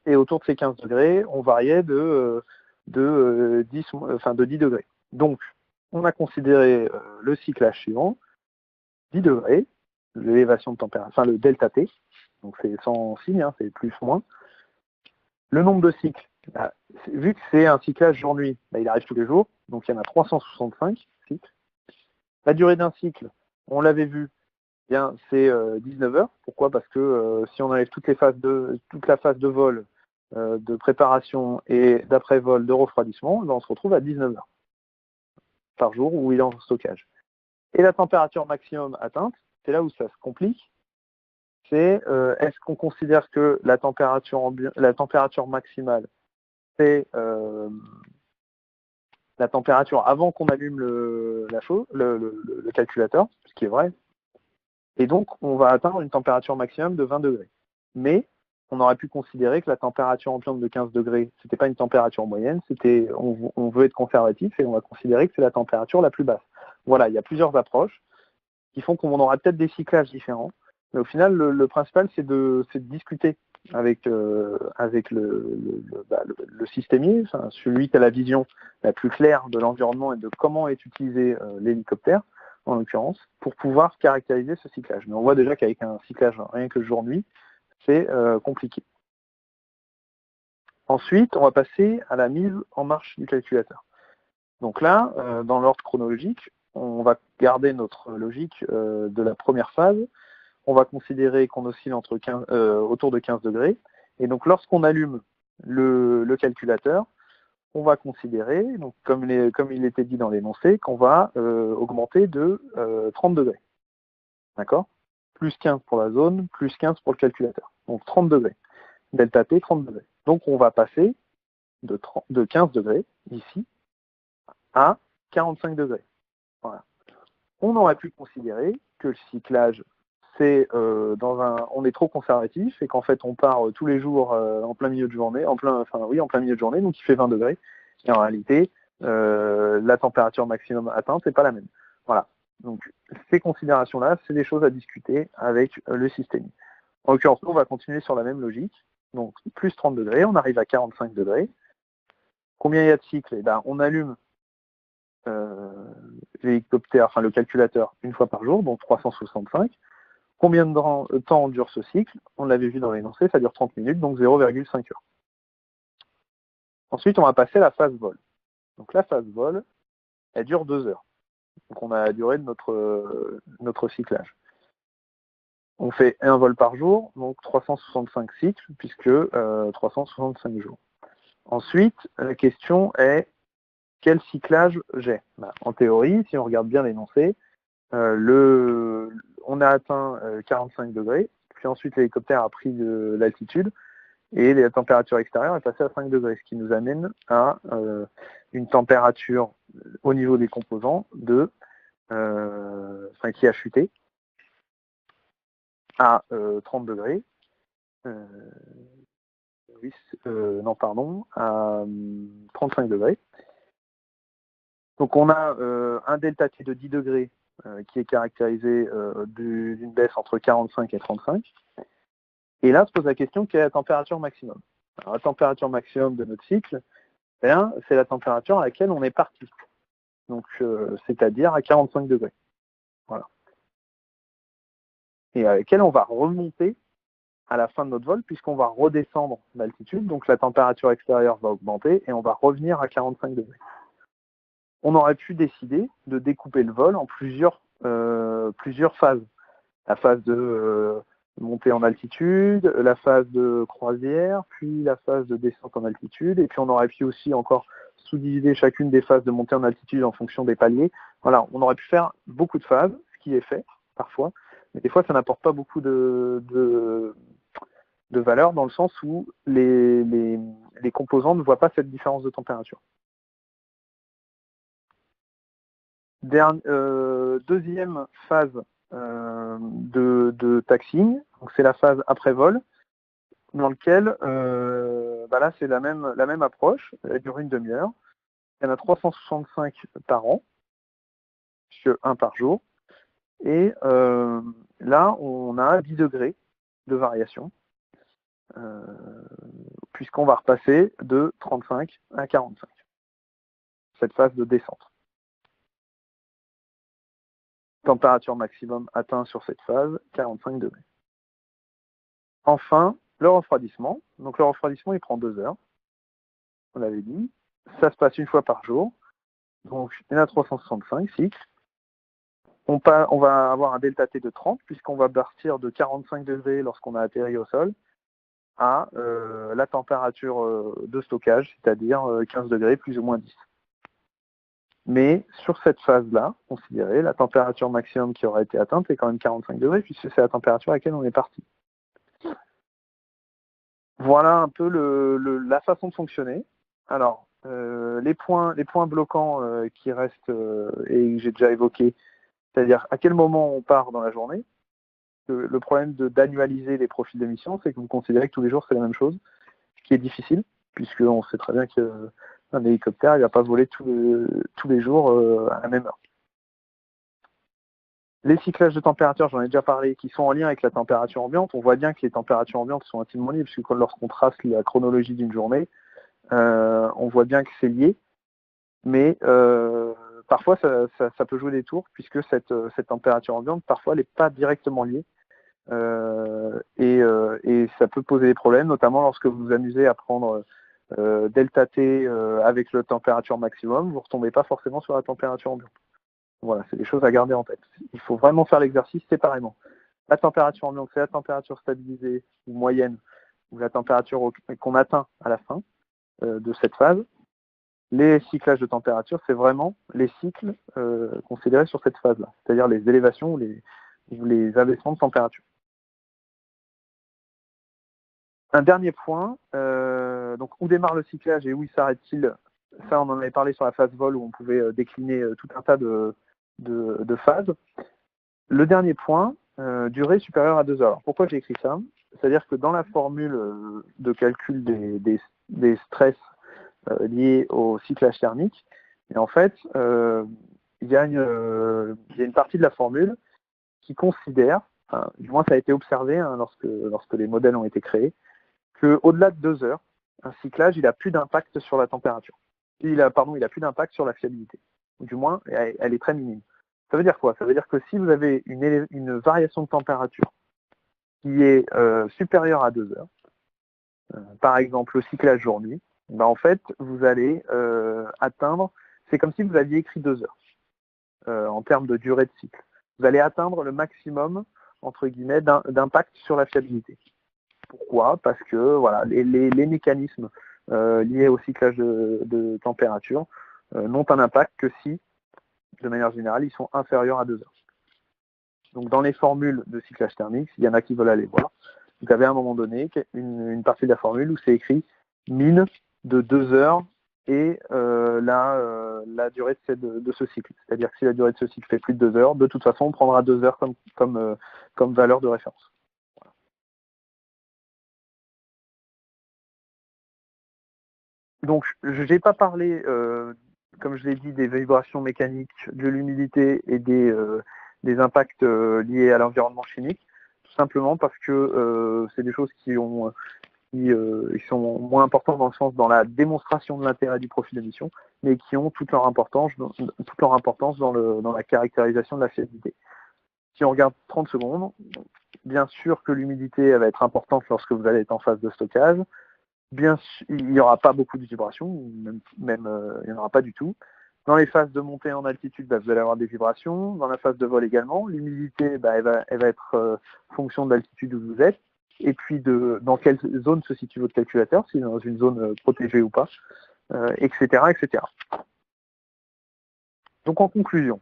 et autour de ces 15 degrés, on variait de 10 degrés. Donc, on a considéré le cyclage suivant, 10 degrés, l'élévation de température, le delta T, donc c'est sans signe, hein, c'est plus ou moins. Le nombre de cycles, vu que c'est un cyclage jour-nuit, il arrive tous les jours, donc il y en a 365 cycles. La durée d'un cycle, on l'avait vu, bien c'est 19 heures. Pourquoi ? Parce que si on enlève toute la phase de vol, de préparation et d'après-vol, de refroidissement, on se retrouve à 19 heures par jour où il est en stockage. Et la température maximum atteinte, c'est là où ça se complique, c'est est-ce qu'on considère que la température maximale, c'est la température avant qu'on allume le calculateur, ce qui est vrai, et donc on va atteindre une température maximum de 20 degrés. Mais on aurait pu considérer que la température ambiante de 15 degrés, c'était pas une température moyenne, on veut être conservatif et on va considérer que c'est la température la plus basse. Voilà, il y a plusieurs approches qui font qu'on aura peut-être des cyclages différents. Mais au final, le principal, c'est de discuter avec le systémier, celui qui a la vision la plus claire de l'environnement et de comment est utilisé l'hélicoptère, en l'occurrence, pour pouvoir caractériser ce cyclage. Mais on voit déjà qu'avec un cyclage rien que jour-nuit, c'est compliqué. Ensuite, on va passer à la mise en marche du calculateur. Donc là, dans l'ordre chronologique, on va garder notre logique de la première phase. On va considérer qu'on oscille autour de 15 degrés. Et donc, lorsqu'on allume le calculateur, on va considérer, donc, comme il était dit dans l'énoncé, qu'on va augmenter de 30 degrés. D'accord ? Plus 15 pour la zone, plus 15 pour le calculateur. Donc 30 degrés. Delta T, 30 degrés. Donc on va passer de 15 degrés, ici, à 45 degrés. Voilà. On aurait pu considérer que le cyclage, on est trop conservatif et qu'en fait on part tous les jours en plein milieu de journée, en plein milieu de journée, donc il fait 20 degrés. Et en réalité, la température maximum atteinte n'est pas la même. Voilà. Donc ces considérations-là, c'est des choses à discuter avec le système. En l'occurrence, nous, on va continuer sur la même logique. Donc plus 30 degrés, on arrive à 45 degrés. Combien il y a de cycles ? Eh ben, on allume l'hélicoptère, le calculateur une fois par jour, donc 365. Combien de temps dure ce cycle ? On l'avait vu dans l'énoncé, ça dure 30 minutes, donc 0,5 heures. Ensuite, on va passer à la phase vol. Donc la phase vol, elle dure 2 heures. Donc on a la durée de notre cyclage. On fait un vol par jour, donc 365 cycles, puisque 365 jours. Ensuite, la question est, quel cyclage j'ai ? En théorie, si on regarde bien l'énoncé, on a atteint 45 degrés, puis ensuite l'hélicoptère a pris de l'altitude, et la température extérieure est passée à 5 degrés, ce qui nous amène à une température au niveau des composants qui a chuté à 30 degrés, à 35 degrés. Donc on a un delta T de 10 degrés qui est caractérisé d'une baisse entre 45 et 35. Et là se pose la question, quelle est la température maximum? Alors, la température maximum de notre cycle, c'est la température à laquelle on est parti. Donc c'est-à-dire à 45 degrés. Voilà. Et à laquelle on va remonter à la fin de notre vol, puisqu'on va redescendre d'altitude, donc la température extérieure va augmenter et on va revenir à 45 degrés. On aurait pu décider de découper le vol en plusieurs phases. La phase de montée en altitude, la phase de croisière, puis la phase de descente en altitude, et puis on aurait pu aussi encore sous-diviser chacune des phases de montée en altitude en fonction des paliers. Voilà, on aurait pu faire beaucoup de phases, ce qui est fait parfois, mais des fois ça n'apporte pas beaucoup de valeur dans le sens où les composants ne voient pas cette différence de température. Deuxième phase de taxiing, donc c'est la phase après vol, dans laquelle là c'est la même approche, elle dure une demi-heure, il y en a 365 par an, puisque 1 par jour, et là on a 10 degrés de variation, puisqu'on va repasser de 35 à 45, cette phase de descente. Température maximum atteinte sur cette phase, 45 degrés. Enfin, le refroidissement. Donc le refroidissement, il prend 2 heures. On l'avait dit. Ça se passe une fois par jour. Donc il y en a 365 cycles. On va avoir un delta T de 30, puisqu'on va partir de 45 degrés lorsqu'on a atterri au sol à la température de stockage, c'est-à-dire 15 degrés plus ou moins 10. Mais sur cette phase-là, considérez, la température maximum qui aura été atteinte est quand même 45 degrés, puisque c'est la température à laquelle on est parti. Voilà un peu la façon de fonctionner. Alors, les points bloquants qui restent et que j'ai déjà évoqués, c'est-à-dire à quel moment on part dans la journée. Le problème d'annualiser les profils d'émission, c'est que vous considérez que tous les jours c'est la même chose, ce qui est difficile, puisqu'on sait très bien qu'un hélicoptère il ne va pas voler tous les jours à la même heure. Les cyclages de température, j'en ai déjà parlé, qui sont en lien avec la température ambiante. On voit bien que les températures ambiantes sont intimement liées, puisque lorsqu'on trace la chronologie d'une journée, on voit bien que c'est lié. Mais parfois, ça peut jouer des tours, puisque cette température ambiante, parfois, elle n'est pas directement liée. Et ça peut poser des problèmes, notamment lorsque vous vous amusez à prendre delta T avec la température maximum, vous ne retombez pas forcément sur la température ambiante. Voilà, c'est des choses à garder en tête. Il faut vraiment faire l'exercice séparément. La température ambiante, c'est la température stabilisée ou moyenne, ou la température qu'on atteint à la fin de cette phase. Les cyclages de température, c'est vraiment les cycles considérés sur cette phase-là, c'est-à-dire les élévations ou les abaissements de température. Un dernier point, donc où démarre le cyclage et où il s'arrête-t-il? Ça, on en avait parlé sur la phase vol où on pouvait décliner tout un tas de phases. Le dernier point, durée supérieure à 2 heures. Alors, pourquoi j'ai écrit ça? C'est-à-dire que dans la formule de calcul des stress liés au cyclage thermique, et en fait, il y a une partie de la formule qui considère, enfin, du moins ça a été observé lorsque les modèles ont été créés, qu'au-delà de 2 heures, un cyclage, il n'a plus d'impact sur la température. Il n'a plus d'impact sur la fiabilité. Ou du moins, elle est très minime. Ça veut dire quoi? Ça veut dire que si vous avez une variation de température qui est supérieure à 2 heures, par exemple le cyclage jour-nuit, ben en fait, vous allez atteindre, c'est comme si vous aviez écrit 2 heures en termes de durée de cycle. Vous allez atteindre le maximum, entre guillemets, d'impact sur la fiabilité. Pourquoi? Parce que voilà, les mécanismes liés au cyclage de température n'ont un impact que si, de manière générale, ils sont inférieurs à 2 heures. Donc dans les formules de cyclage thermique, s'il y en a qui veulent aller voir, vous avez à un moment donné une partie de la formule où c'est écrit min de 2 heures et la durée de ce cycle. C'est-à-dire que si la durée de ce cycle fait plus de 2 heures, de toute façon, on prendra 2 heures comme valeur de référence. Voilà. Donc, je n'ai pas parlé, comme je l'ai dit, des vibrations mécaniques, de l'humidité et des impacts liés à l'environnement chimique, tout simplement parce que c'est des choses qui sont moins importantes dans la démonstration de l'intérêt du profil d'émission, mais qui ont toute leur importance dans la caractérisation de la fiabilité. Si on regarde 30 secondes, bien sûr que l'humidité va être importante lorsque vous allez être en phase de stockage. Bien sûr, il n'y aura pas beaucoup de vibrations, même il n'y en aura pas du tout. Dans les phases de montée en altitude, vous allez avoir des vibrations. Dans la phase de vol également, l'humidité, elle va être fonction de l'altitude où vous êtes, et puis dans quelle zone se situe votre calculateur, si dans une zone protégée ou pas, etc., etc. Donc en conclusion,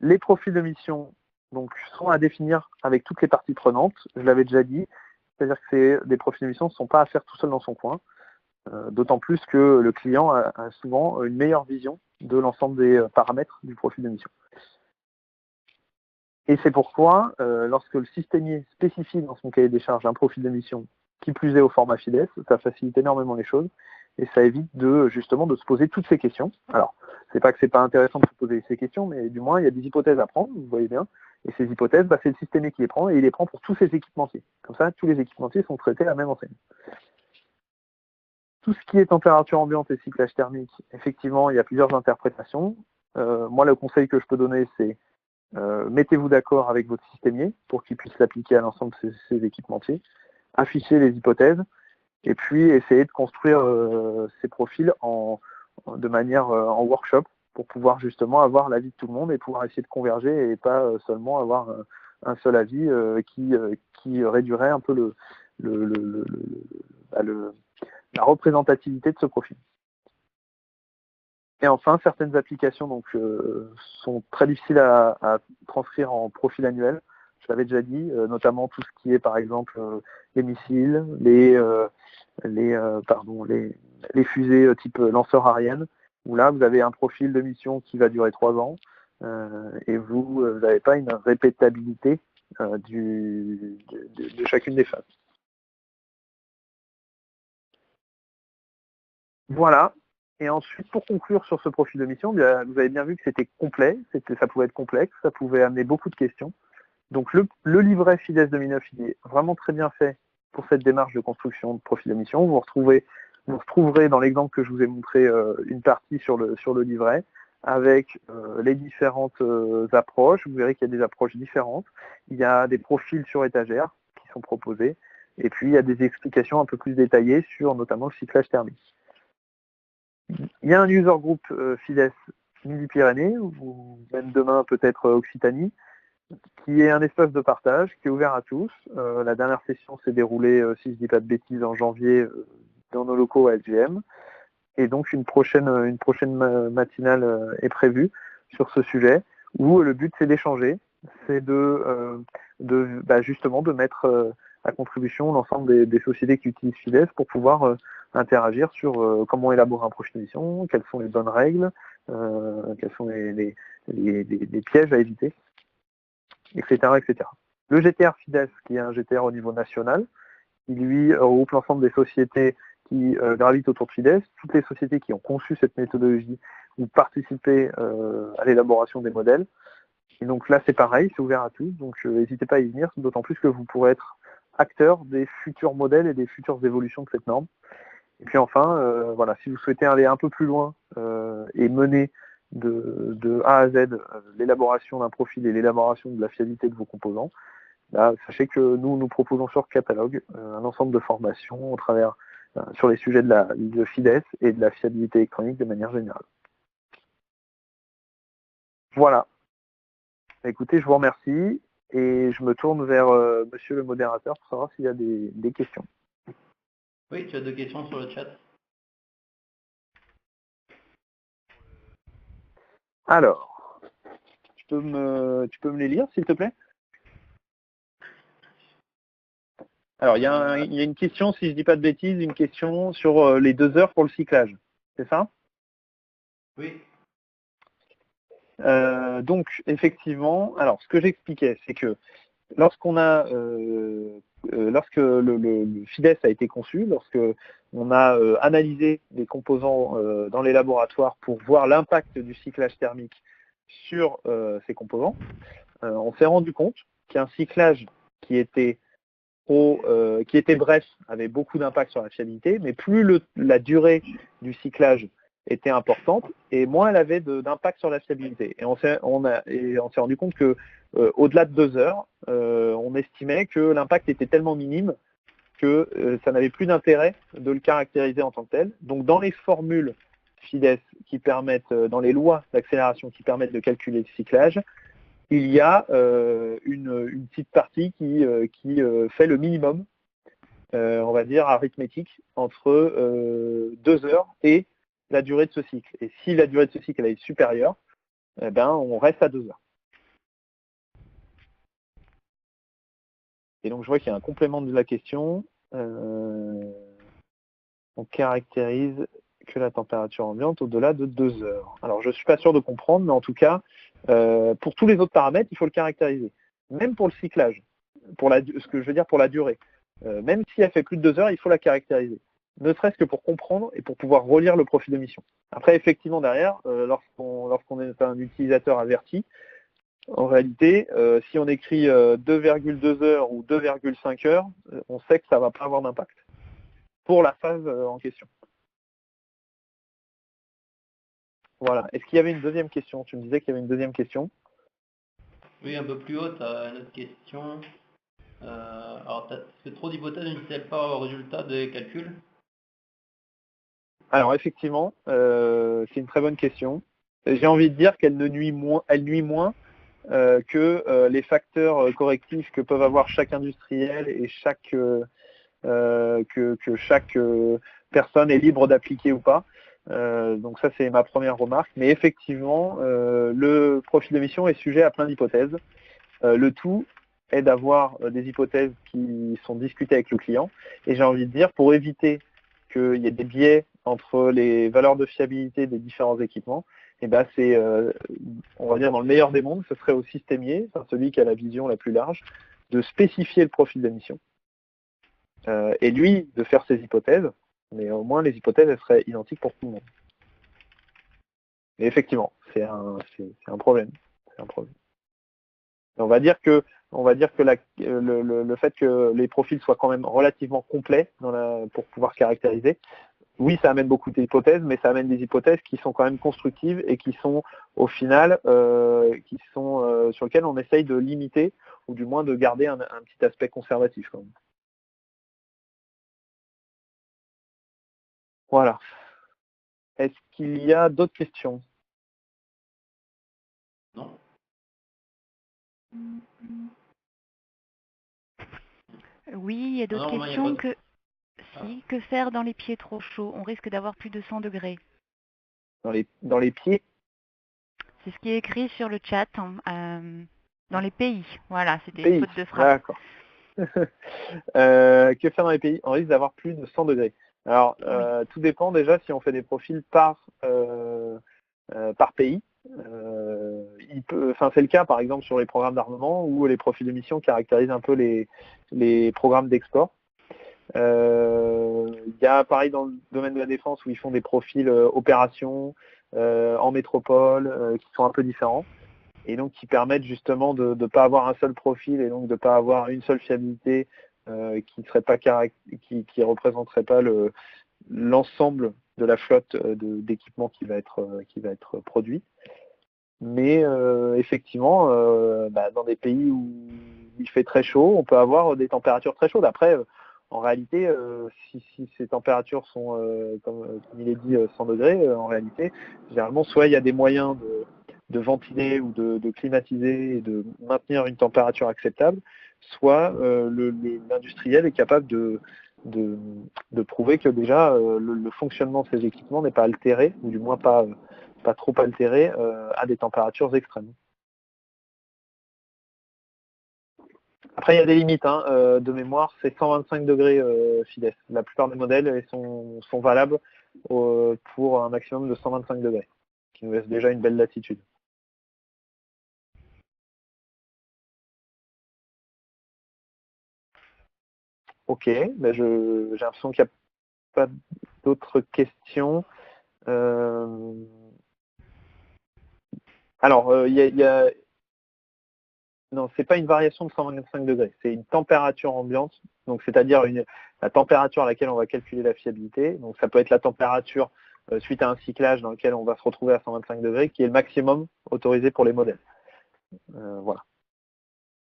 les profils de mission sont à définir avec toutes les parties prenantes, je l'avais déjà dit, c'est-à-dire que des profils de mission ne sont pas à faire tout seul dans son coin. D'autant plus que le client a souvent une meilleure vision de l'ensemble des paramètres du profil de mission. Et c'est pourquoi, lorsque le systémier spécifie dans son cahier des charges un profil de mission, qui plus est au format FIDES, ça facilite énormément les choses et ça évite justement de se poser toutes ces questions. Alors, c'est pas que c'est pas intéressant de se poser ces questions, mais du moins, il y a des hypothèses à prendre, vous voyez bien, et ces hypothèses, c'est le systémier qui les prend et il les prend pour tous ses équipementiers. Comme ça, tous les équipementiers sont traités à la même enseigne. Tout ce qui est température ambiante et cyclage thermique, effectivement, il y a plusieurs interprétations. Moi, le conseil que je peux donner, c'est mettez-vous d'accord avec votre systémier pour qu'il puisse l'appliquer à l'ensemble de ses équipementiers, affichez les hypothèses, et puis essayer de construire ces profils de manière en workshop pour pouvoir justement avoir l'avis de tout le monde et pouvoir essayer de converger et pas seulement avoir un seul avis qui réduirait un peu la représentativité de ce profil. Et enfin, certaines applications sont très difficiles à transcrire en profil annuel. Je l'avais déjà dit, notamment tout ce qui est par exemple les missiles, les fusées type lanceur Ariane, où là vous avez un profil de mission qui va durer 3 ans et vous n'avez pas une répétabilité de chacune des phases. Voilà. Et ensuite, pour conclure sur ce profil de mission, vous avez bien vu que c'était complet, ça pouvait être complexe, ça pouvait amener beaucoup de questions. Donc le livret FIDES 2009, il est vraiment très bien fait pour cette démarche de construction de profil de mission. Vous retrouverez dans l'exemple que je vous ai montré une partie sur le livret avec les différentes approches. Vous verrez qu'il y a des approches différentes. Il y a des profils sur étagère qui sont proposés. Et puis, il y a des explications un peu plus détaillées sur notamment le cyclage thermique. Il y a un user group FIDES Midi-Pyrénées, ou même demain peut-être Occitanie, qui est un espace de partage, qui est ouvert à tous. La dernière session s'est déroulée, si je ne dis pas de bêtises, en janvier dans nos locaux à LGM. Et donc une prochaine matinale est prévue sur ce sujet, où le but c'est d'échanger, c'est justement de mettre à contribution l'ensemble des sociétés qui utilisent FIDES pour pouvoir interagir sur comment élaborer un profil de mission, quelles sont les bonnes règles, quels sont les pièges à éviter, etc., etc. Le GTR FIDES, qui est un GTR au niveau national, qui lui regroupe l'ensemble des sociétés qui gravitent autour de FIDES, toutes les sociétés qui ont conçu cette méthodologie ou participé à l'élaboration des modèles. Et donc là, c'est pareil, c'est ouvert à tous, donc n'hésitez pas à y venir, d'autant plus que vous pourrez être acteur des futurs modèles et des futures évolutions de cette norme. Et puis enfin, voilà, si vous souhaitez aller un peu plus loin et mener de A à Z l'élaboration d'un profil et l'élaboration de la fiabilité de vos composants, là, sachez que nous proposons sur Catalogue un ensemble de formations au travers sur les sujets de FIDES et de la fiabilité électronique de manière générale. Voilà. Écoutez, je vous remercie et je me tourne vers monsieur le modérateur pour savoir s'il y a des questions.
Oui, tu as 2 questions sur le chat.
Alors, tu peux me les lire, s'il te plaît? Alors, il y a une question, si je ne dis pas de bêtises, une question sur les 2 heures pour le cyclage. C'est ça?
Oui.
Donc, effectivement, alors, ce que j'expliquais, c'est que lorsque le FIDES a été conçu, lorsque on a analysé les composants dans les laboratoires pour voir l'impact du cyclage thermique sur ces composants, on s'est rendu compte qu'un cyclage qui était bref avait beaucoup d'impact sur la fiabilité, mais plus la durée du cyclage était importante et moins elle avait d'impact sur la fiabilité. Et on s'est rendu compte que au-delà de 2 heures, on estimait que l'impact était tellement minime que ça n'avait plus d'intérêt de le caractériser en tant que tel. Donc dans les formules FIDES qui permettent, dans les lois d'accélération qui permettent de calculer le cyclage, il y a une petite partie qui fait le minimum, on va dire, arithmétique, entre 2 heures et la durée de ce cycle. Et si la durée de ce cycle elle est supérieure, eh ben, on reste à 2 heures. Et donc je vois qu'il y a un complément de la question. On caractérise que la température ambiante au-delà de 2 heures. Alors je ne suis pas sûr de comprendre, mais en tout cas, pour tous les autres paramètres, il faut le caractériser. Même pour le cyclage, ce que je veux dire pour la durée. Même si elle fait plus de 2 heures, il faut la caractériser. Ne serait-ce que pour comprendre et pour pouvoir relire le profil de mission. Après, effectivement, derrière, lorsqu'on est un utilisateur averti, en réalité, si on écrit 2,2 heures ou 2,5 heures, on sait que ça ne va pas avoir d'impact pour la phase en question. Voilà. Est-ce qu'il y avait une deuxième question? Tu me disais qu'il y avait une deuxième question.
Oui, un peu plus haut, tu as une autre question. Alors, est-ce que trop d'hypothèses n'utilise pas au résultat des calculs?
Alors, effectivement, c'est une très bonne question. J'ai envie de dire qu'elle nuit moins que les facteurs correctifs que peuvent avoir chaque industriel et que chaque personne est libre d'appliquer ou pas. Donc ça, c'est ma première remarque. Mais effectivement, le profil de mission est sujet à plein d'hypothèses. Le tout est d'avoir des hypothèses qui sont discutées avec le client. Et j'ai envie de dire, pour éviter qu'il y ait des biais entre les valeurs de fiabilité des différents équipements, et ben c'est, on va dire, dans le meilleur des mondes, ce serait au systémier, enfin celui qui a la vision la plus large, de spécifier le profil de mission. Et lui, de faire ses hypothèses, mais au moins les hypothèses, elles seraient identiques pour tout le monde. Et effectivement, c'est un problème. C'est un problème. Et on va dire que le fait que les profils soient quand même relativement complets pour pouvoir caractériser, oui, ça amène beaucoup d'hypothèses, mais ça amène des hypothèses qui sont quand même constructives et qui sont au final sur lesquelles on essaye de limiter ou du moins de garder un petit aspect conservatif quand même. Voilà. Est-ce qu'il y a d'autres questions?
Non.
Oui, il y a d'autres
Non,
questions.
pas de-
Que faire dans les pieds trop chauds? On risque d'avoir plus de 100 degrés.
Dans les pieds?
C'est ce qui est écrit sur le chat. Dans les pays. Voilà, c'était une
Pays.
faute de frappe.
D'accord. Que faire dans les pays? On risque d'avoir plus de 100 degrés. Alors,
Oui.
tout dépend déjà si on fait des profils par pays. C'est le cas par exemple sur les programmes d'armement où les profils de mission caractérisent un peu les programmes d'export. Il y a pareil dans le domaine de la défense où ils font des profils opérations en métropole qui sont un peu différents et donc qui permettent justement de ne pas avoir un seul profil et donc de ne pas avoir une seule fiabilité qui ne représenterait pas l'ensemble de la flotte d'équipements qui va être produit. Mais effectivement, dans des pays où il fait très chaud, on peut avoir des températures très chaudes. Après, en réalité, si ces températures sont, comme il est dit, 100 degrés, en réalité, généralement, soit il y a des moyens de ventiler ou de climatiser et de maintenir une température acceptable, soit l'industriel est capable de prouver que déjà le fonctionnement de ces équipements n'est pas altéré, ou du moins pas trop altéré à des températures extrêmes. Après, il y a des limites de mémoire, c'est 125 degrés FIDES. La plupart des modèles sont valables pour un maximum de 125 degrés, ce qui nous laisse déjà une belle latitude. Ok, ben j'ai l'impression qu'il n'y a pas d'autres questions. Alors, non, c'est pas une variation de 125 degrés, c'est une température ambiante, donc c'est-à-dire la température à laquelle on va calculer la fiabilité. Donc ça peut être la température suite à un cyclage dans lequel on va se retrouver à 125 degrés, qui est le maximum autorisé pour les modèles. Voilà.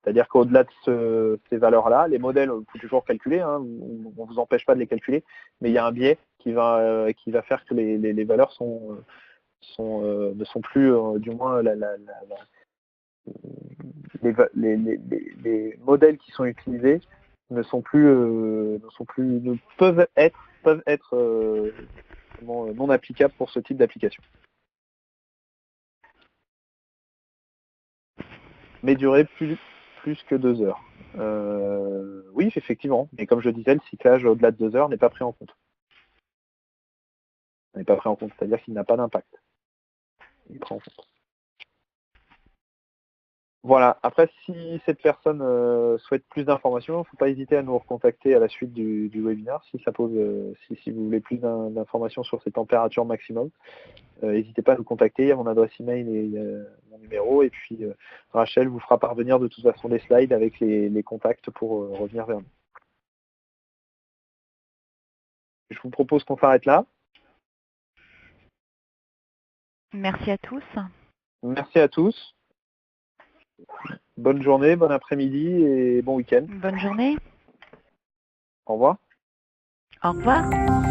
C'est-à-dire qu'au-delà de ces valeurs-là, les modèles, on peut toujours calculer, on ne vous empêche pas de les calculer, mais il y a un biais qui va faire que les valeurs ne sont plus, du moins, les modèles qui sont utilisés ne peuvent être non applicables pour ce type d'application. Mais durer plus que 2 heures. Oui, effectivement. Mais comme je disais, le cyclage au-delà de 2 heures n'est pas pris en compte. N'est pas pris en compte, c'est-à-dire qu'il n'a pas d'impact. Il est pris en compte. Voilà. Après, si cette personne souhaite plus d'informations, il ne faut pas hésiter à nous recontacter à la suite du webinaire si ça pose, si vous voulez plus d'informations sur ces températures maximum. N'hésitez pas à nous contacter, il y a mon adresse email et mon numéro, et puis Rachel vous fera parvenir de toute façon des slides avec les contacts pour revenir vers nous. Je vous propose qu'on s'arrête là.
Merci à tous.
Merci à tous. Bonne journée, bon après-midi et bon week-end.
Bonne journée.
Au revoir.
Au revoir.